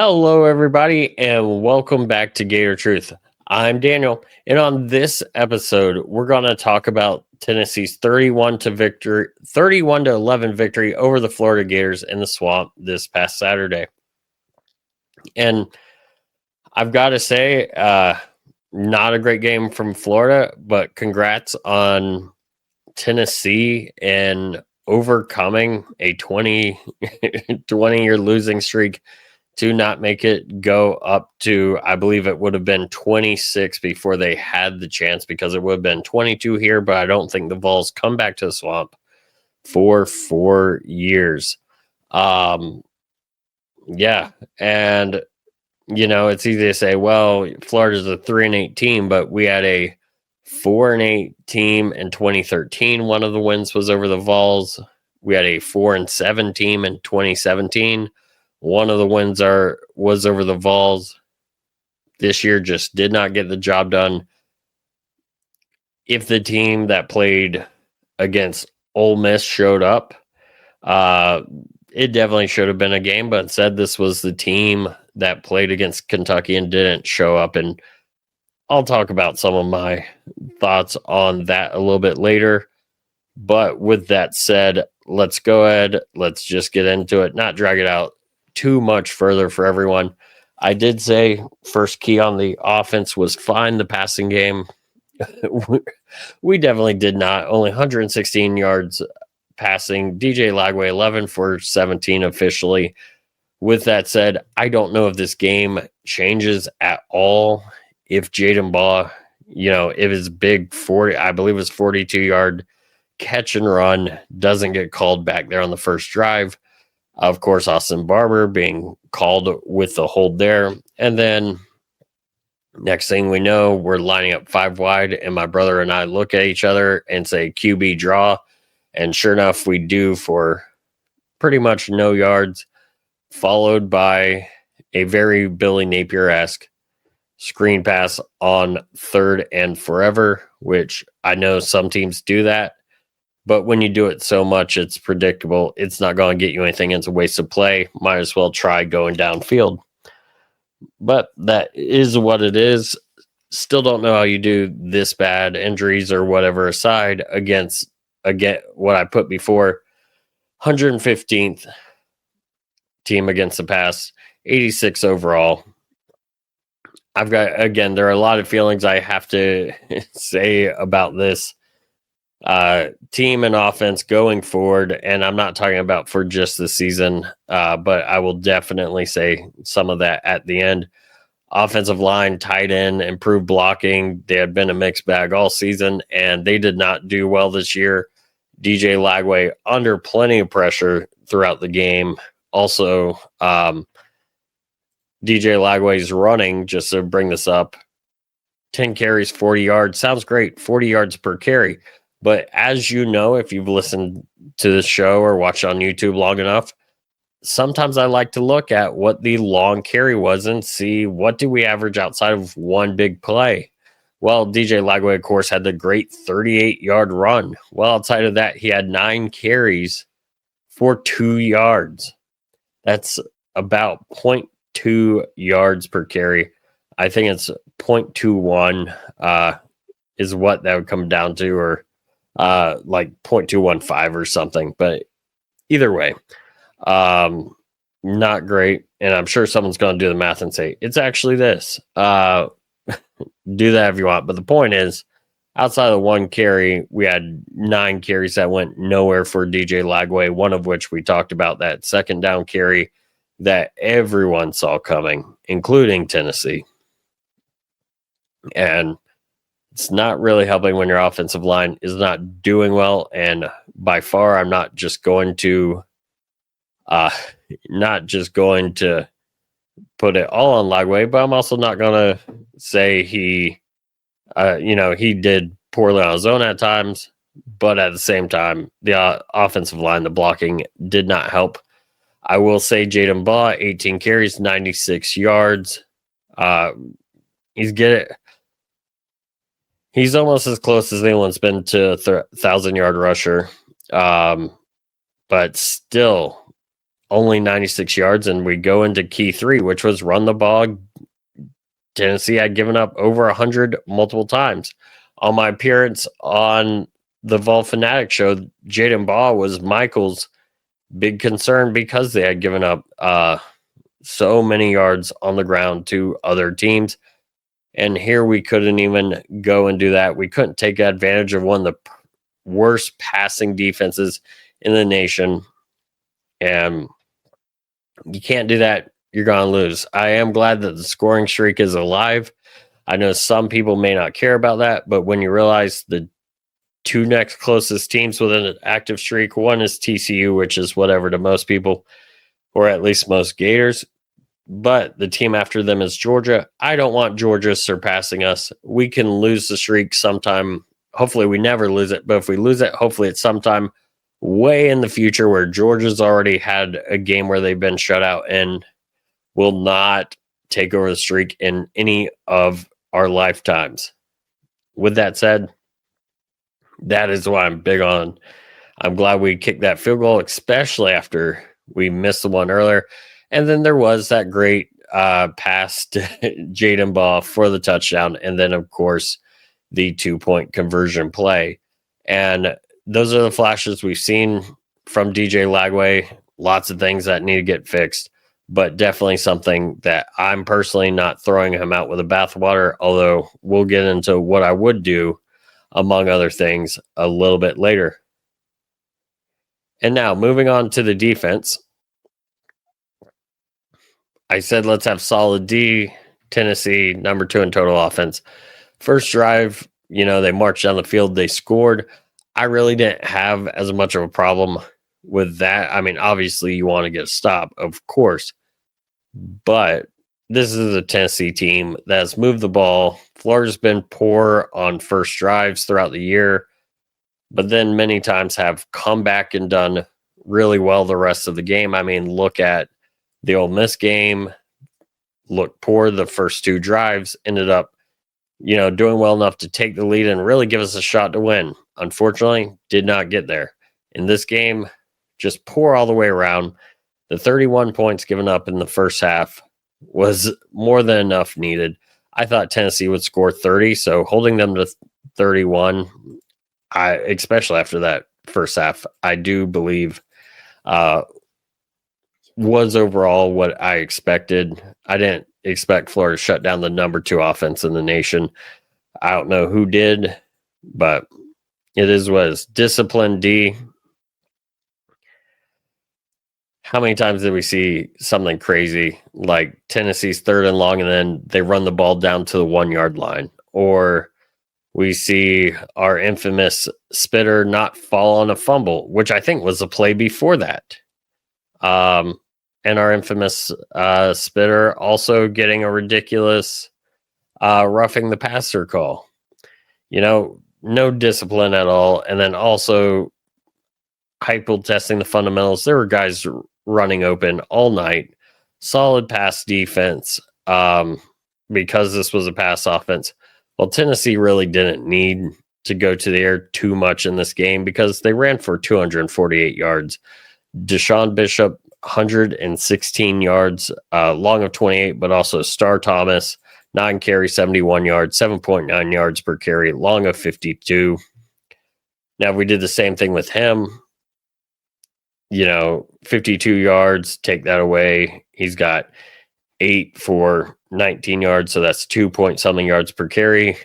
Hello, everybody, and welcome back to Gator Truth. I'm Daniel, and on this episode, we're going to talk about Tennessee's 31 to 11 victory over the Florida Gators in the Swamp this past Saturday. And I've got to say, not a great game from Florida, but congrats on Tennessee and overcoming a 20-year losing streak to not make it go up to, I believe it would have been 26 before they had the chance, because it would have been 22 here, but I don't think the Vols come back to the Swamp for 4 years. Yeah, and it's easy to say, well, Florida's a 3-8 team, but we had a 4-8 team in 2013. One of the wins was over the Vols. We had a 4-7 team in 2017. One of the wins was over the Vols. This year just did not get the job done. If the team that played against Ole Miss showed up, it definitely should have been a game, but instead this was the team that played against Kentucky and didn't show up. And I'll talk about some of my thoughts on that a little bit later. But with that said, let's go ahead. Let's just get into it, not drag it out too much further for everyone. I did say first key on the offense was fine. The passing game, we definitely did not. Only 116 yards passing. DJ Lagway 11 for 17 officially. With that said, I don't know if this game changes at all. If Jaden Baugh, if his big 40, I believe it's 42-yard catch and run doesn't get called back there on the first drive. Of course, Austin Barber being called with the hold there. And then next thing we know, we're lining up 5 wide, and my brother and I look at each other and say QB draw. And sure enough, we do for pretty much no yards, followed by a very Billy Napier-esque screen pass on 3rd and forever, which I know some teams do that. But when you do it so much, it's predictable. It's not going to get you anything. It's a waste of play. Might as well try going downfield. But that is what it is. Still don't know how you do this bad, injuries or whatever aside, against, again, what I put before, 115th team against the pass, 86 overall. I've got, again, there are a lot of feelings I have to say about this team and offense going forward, and I'm not talking about for just the season, but I will definitely say some of that at the end. Offensive line, tight end, improved blocking. They had been a mixed bag all season, and they did not do well this year. DJ Lagway under plenty of pressure throughout the game. Also, DJ Lagway's running, just to bring this up, 10 carries, 40 yards. Sounds great, 40 yards per carry. But as you know, if you've listened to the show or watched on YouTube long enough, sometimes I like to look at what the long carry was and see what do we average outside of one big play. Well, DJ Lagway, of course, had the great 38-yard run. Well, outside of that, he had 9 carries for 2 yards. That's about 0.2 yards per carry. I think it's 0.21 is what that would come down to, or like 0.215 or something. But either way, not great. And I'm sure someone's going to do the math and say, it's actually this. Do that if you want. But the point is, outside of 1 carry, we had 9 carries that went nowhere for DJ Lagway, one of which we talked about, that second down carry that everyone saw coming, including Tennessee. And it's not really helping when your offensive line is not doing well. And by far, I'm not just going to put it all on Lagway, but I'm also not going to say he did poorly on his own at times. But at the same time, the offensive line, the blocking did not help. I will say Jaden Baugh, 18 carries, 96 yards. He's almost as close as anyone's been to 1,000-yard rusher. But still, only 96 yards, and we go into key 3, which was run the ball. Tennessee had given up over 100 multiple times. On my appearance on the Vol Fanatic show, Jaden Baugh was Michael's big concern because they had given up so many yards on the ground to other teams. And here we couldn't even go and do that. We couldn't take advantage of one of the worst passing defenses in the nation. And you can't do that. You're going to lose. I am glad that the scoring streak is alive. I know some people may not care about that, but when you realize the 2 next closest teams with an active streak, one is TCU, which is whatever to most people, or at least most Gators. But the team after them is Georgia. I don't want Georgia surpassing us. We can lose the streak sometime. Hopefully we never lose it. But if we lose it, hopefully it's sometime way in the future where Georgia's already had a game where they've been shut out and will not take over the streak in any of our lifetimes. With that said, that is what I'm big on. I'm glad we kicked that field goal, especially after we missed the one earlier. And then there was that great pass to Jaden Baugh for the touchdown. And then, of course, the 2-point conversion play. And those are the flashes we've seen from DJ Lagway. Lots of things that need to get fixed, but definitely something that I'm personally not throwing him out with a bathwater, although we'll get into what I would do, among other things, a little bit later. And now, moving on to the defense. I said let's have solid D. Tennessee, number 2 in total offense. First drive, they marched down the field. They scored. I really didn't have as much of a problem with that. I mean, obviously, you want to get a stop, of course. But this is a Tennessee team that's moved the ball. Florida's been poor on first drives throughout the year, but then many times have come back and done really well the rest of the game. I mean, look at the Ole Miss game. Looked poor the first 2 drives, ended up, doing well enough to take the lead and really give us a shot to win. Unfortunately, did not get there. In this game, just poor all the way around. The 31 points given up in the first half was more than enough needed. I thought Tennessee would score 30, so holding them to 31, especially after that first half, I do believe was overall what I expected. I didn't expect Florida to shut down the number 2 offense in the nation. I don't know who did, but it is what it is. Discipline D. How many times did we see something crazy like Tennessee's 3rd and long and then they run the ball down to the 1-yard line? Or we see our infamous Spitter not fall on a fumble, which I think was the play before that. And our infamous Spitter also getting a ridiculous roughing the passer call. No discipline at all. And then also hypo testing the fundamentals. There were guys running open all night. Solid pass defense because this was a pass offense. Well, Tennessee really didn't need to go to the air too much in this game because they ran for 248 yards. Deshaun Bishop, 116 yards, long of 28, but also Star Thomas, 9 carry, 71 yards, 7.9 yards per carry, long of 52. Now, if we did the same thing with him, 52 yards, take that away. He's got 8 for 19 yards, so that's 2-point-something yards per carry.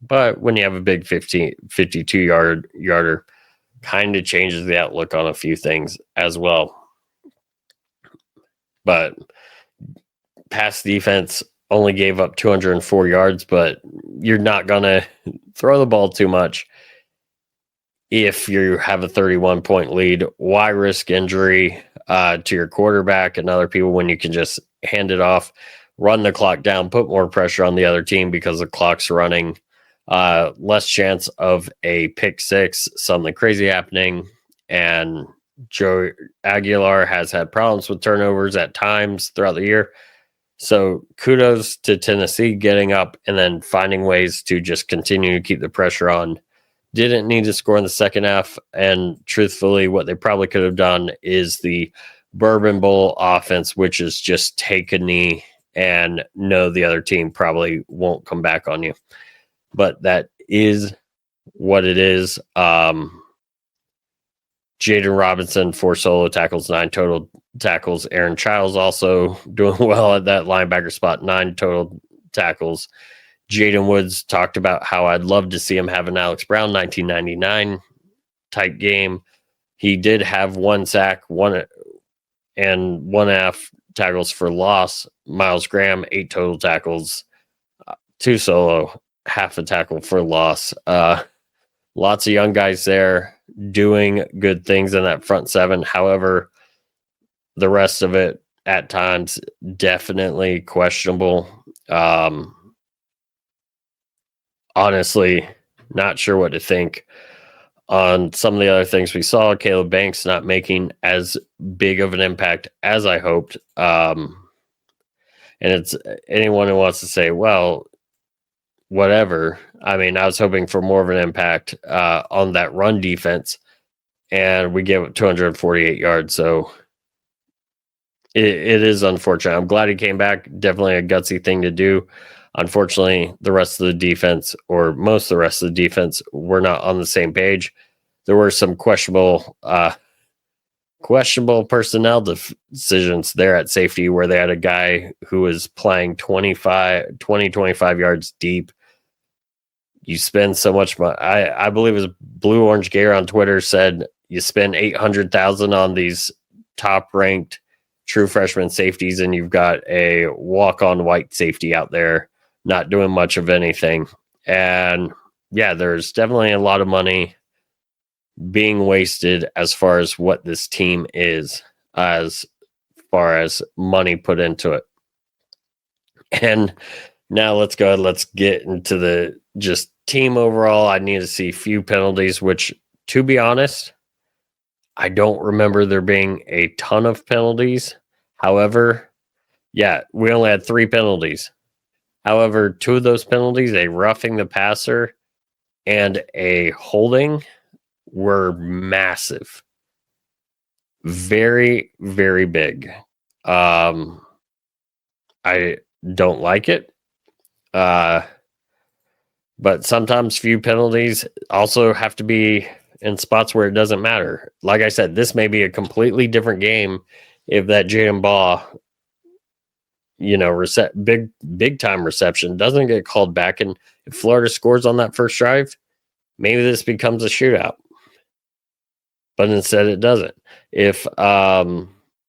But when you have a big 52-yarder, kind of changes the outlook on a few things as well. But pass defense only gave up 204 yards, but you're not going to throw the ball too much if you have a 31-point lead. Why risk injury to your quarterback and other people when you can just hand it off, run the clock down, put more pressure on the other team because the clock's running, less chance of a pick six, something crazy happening. And Joe Aguilar has had problems with turnovers at times throughout the year. So kudos to Tennessee getting up and then finding ways to just continue to keep the pressure on. Didn't need to score in the second half. And truthfully, what they probably could have done is the Bourbon Bowl offense, which is just take a knee and know the other team probably won't come back on you. But that is what it is. Jaden Robinson, 4 solo tackles, 9 total tackles. Aaron Childs also doing well at that linebacker spot, 9 total tackles. Jaden Woods talked about how I'd love to see him have an Alex Brown 1999 type game. He did have 1 sack, 1.5 tackles for loss. Miles Graham, 8 total tackles, 2 solo, half a tackle for loss. Lots of young guys there doing good things in that front 7. However, the rest of it at times definitely questionable. Honestly, not sure what to think on some of the other things we saw. Caleb Banks not making as big of an impact as I hoped. And it's anyone who wants to say, well, whatever. I mean, I was hoping for more of an impact on that run defense, and we gave it 248 yards. So it is unfortunate. I'm glad he came back. Definitely a gutsy thing to do. Unfortunately, the rest of the defense, or most of the rest of the defense, were not on the same page. There were some questionable personnel decisions there at safety, where they had a guy who was playing 25 yards deep. You spend so much money. I believe it was Blue Orange Gator on Twitter said you spend $800,000 on these top ranked true freshman safeties, and you've got a walk-on white safety out there not doing much of anything. And yeah, there's definitely a lot of money being wasted as far as what this team is, as far as money put into it. And now let's go ahead. Let's get into the just team overall. I need to see few penalties, which, to be honest, I don't remember there being a ton of penalties. However, yeah, we only had 3 penalties. However, 2 of those penalties, a roughing the passer and a holding, were massive. Very, very big. I don't like it. But sometimes few penalties also have to be in spots where it doesn't matter. Like I said, this may be a completely different game if that Jaden Baugh, big time reception doesn't get called back, and if Florida scores on that first drive, maybe this becomes a shootout. But instead it doesn't. If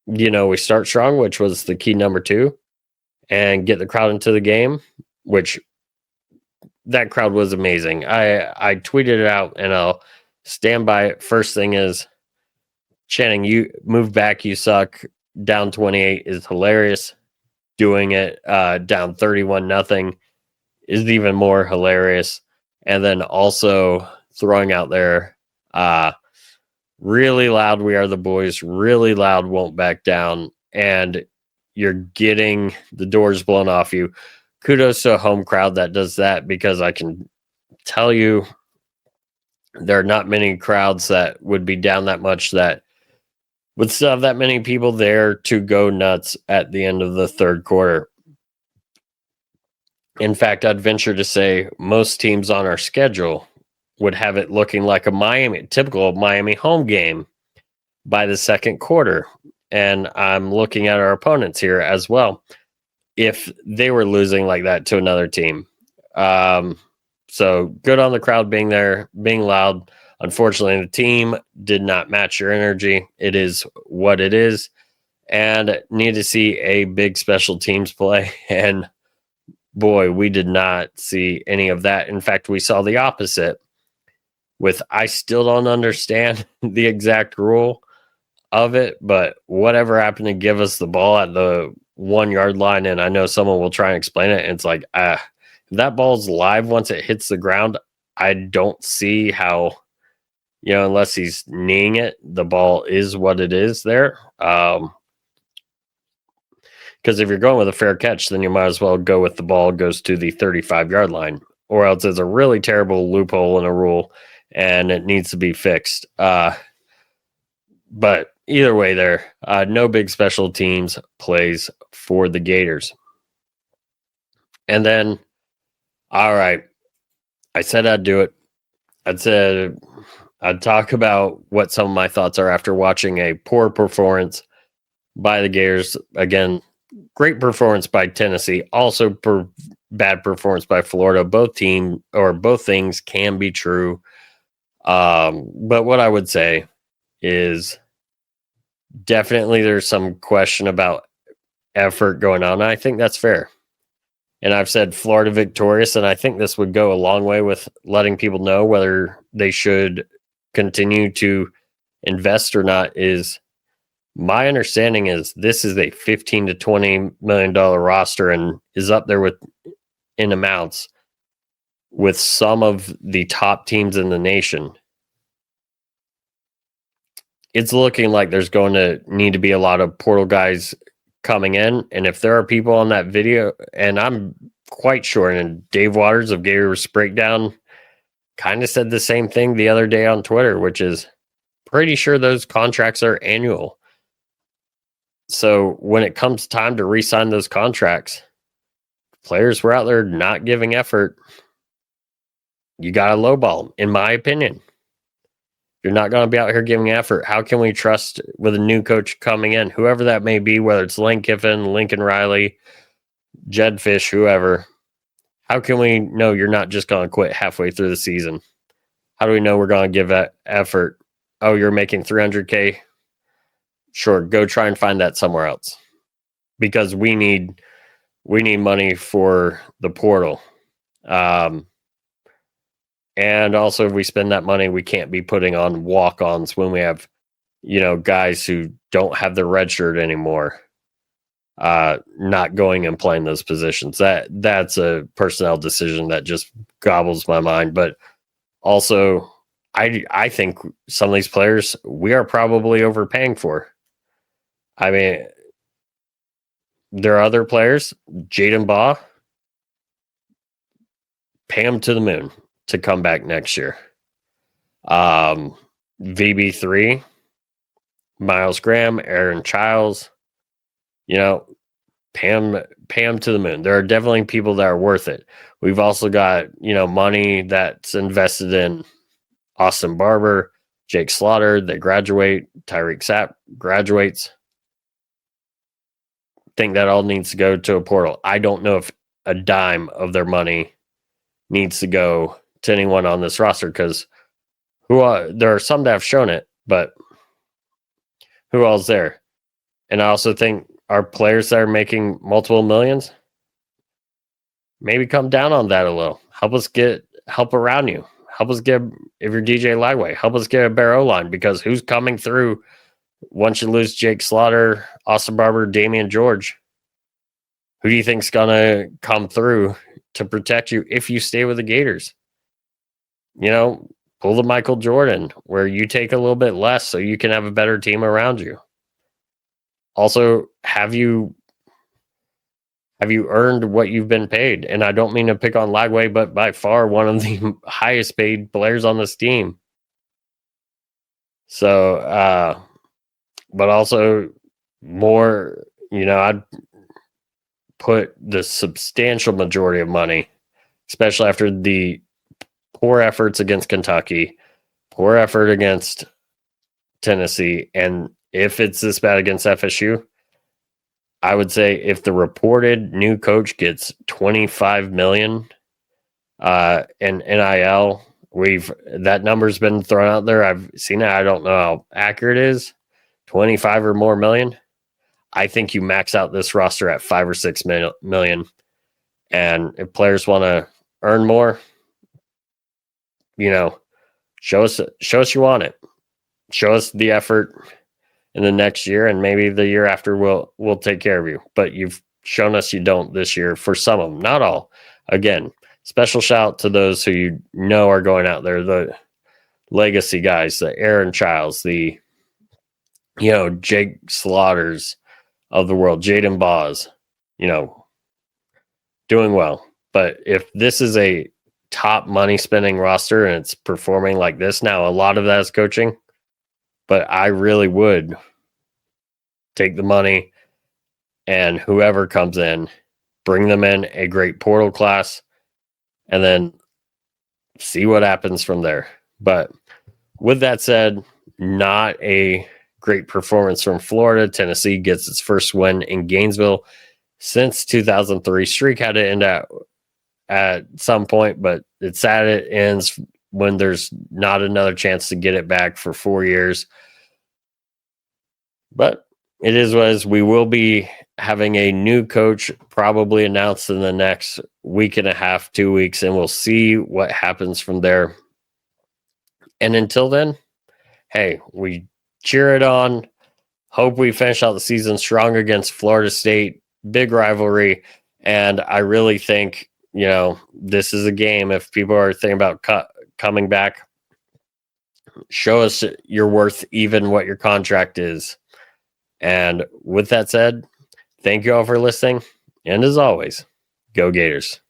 we start strong, which was the key number 2, and get the crowd into the game, which that crowd was amazing. I tweeted it out, and I'll stand by it. First thing is, Channing, you move back, you suck. Down 28 is hilarious. Doing it down 31-0 is even more hilarious. And then also throwing out there, really loud, we are the boys, really loud, won't back down, and you're getting the doors blown off you. Kudos to a home crowd that does that, because I can tell you there are not many crowds that would be down that much that would still have that many people there to go nuts at the end of the third quarter. In fact, I'd venture to say most teams on our schedule would have it looking like a typical Miami home game by the second quarter. And I'm looking at our opponents here as well, if they were losing like that to another team. So good on the crowd being there, being loud. Unfortunately, the team did not match your energy. It is what it is. And need to see a big special teams play. And boy, we did not see any of that. In fact, we saw the opposite. I still don't understand the exact rule of it, but whatever happened to give us the ball at the 1 yard line, and I know someone will try and explain it, and it's like, if that ball's live once it hits the ground, I don't see how, unless he's kneeing it, the ball is what it is there. Because if you're going with a fair catch, then you might as well go with the ball goes to the 35-yard line, or else it's a really terrible loophole in a rule, and it needs to be fixed. But either way, there, no big special teams plays for the Gators. And then, all right, I said I'd do it. I'd talk about what some of my thoughts are after watching a poor performance by the Gators. Again, great performance by Tennessee. Also, bad performance by Florida. Both things can be true. But what I would say is definitely there's some question about effort going on. I think that's fair. And I've said Florida victorious, and I think this would go a long way with letting people know whether they should continue to invest or not. Is my understanding is this is a $15 to $20 million roster and is up there with in amounts with some of the top teams in the nation. It's looking like there's going to need to be a lot of portal guys coming in. And if there are people on that video, and I'm quite sure, and Dave Waters of Gators Breakdown kind of said the same thing the other day on Twitter, which is pretty sure those contracts are annual. So when it comes time to re-sign those contracts, players were out there not giving effort. You got to lowball them, in my opinion. You're not going to be out here giving effort. How can we trust with a new coach coming in, whoever that may be, whether it's Lane Kiffin, Lincoln Riley, Jed Fish, whoever? How can we know you're not just going to quit halfway through the season? How do we know we're going to give that effort? Oh, you're making $300K? Sure, go try and find that somewhere else. Because we need money for the portal. And also, if we spend that money, we can't be putting on walk-ons when we have, guys who don't have the red shirt anymore, not going and playing those positions. That's a personnel decision that just gobbles my mind. But also, I think some of these players we are probably overpaying for. I mean, there are other players, Jaden Baugh, pay him to the moon to come back next year. VB3, Miles Graham, Aaron Childs, pay him to the moon. There are definitely people that are worth it. We've also got, money that's invested in Austin Barber, Jake Slaughter, they graduate, Tyreek Sapp graduates. Think that all needs to go to a portal. I don't know if a dime of their money needs to go to anyone on this roster because there are some that have shown it, but who else there? And I also think our players that are making multiple millions, maybe come down on that a little. Help us get help around you. Help us get, if you're DJ Lightweight, help us get a better O-line because who's coming through once you lose Jake Slaughter, Austin Barber, Damian George? Who do you think's going to come through to protect you if you stay with the Gators? Pull the Michael Jordan where you take a little bit less so you can have a better team around you. Also, have you earned what you've been paid? And I don't mean to pick on Lagway, but by far one of the highest paid players on this team. So, but also more, I'd put the substantial majority of money, especially after the poor efforts against Kentucky, poor effort against Tennessee, and if it's this bad against FSU, I would say if the reported new coach gets $25 million in NIL, that number's been thrown out there. I've seen it. I don't know how accurate it is. 25 or more million. I think you max out this roster at 5 or 6 million. And if players want to earn more, show us you want it. Show us the effort in the next year, and maybe the year after we'll take care of you. But you've shown us you don't this year for some of them, not all. Again, special shout out to those who are going out there, the legacy guys, the Aaron Childs, the Jake Slaughters of the world, Jaden Baugh, doing well. But if this is a top money spending roster and it's performing like this now, a lot of that is coaching. But I really would take the money and whoever comes in, bring them in a great portal class, and then see what happens from there. But with that said, not a great performance from Florida. Tennessee gets its first win in Gainesville since 2003. Streak had to end at some point, but it's sad it ends when there's not another chance to get it back for 4 years. But it is what it is. We will be having a new coach probably announced in the next week and a half, 2 weeks, and we'll see what happens from there. And until then, hey, we cheer it on. Hope we finish out the season strong against Florida State. Big rivalry. And I really think, this is a game. If people are thinking about coming back, show us you're worth even what your contract is. And with that said, thank you all for listening. And as always, go Gators.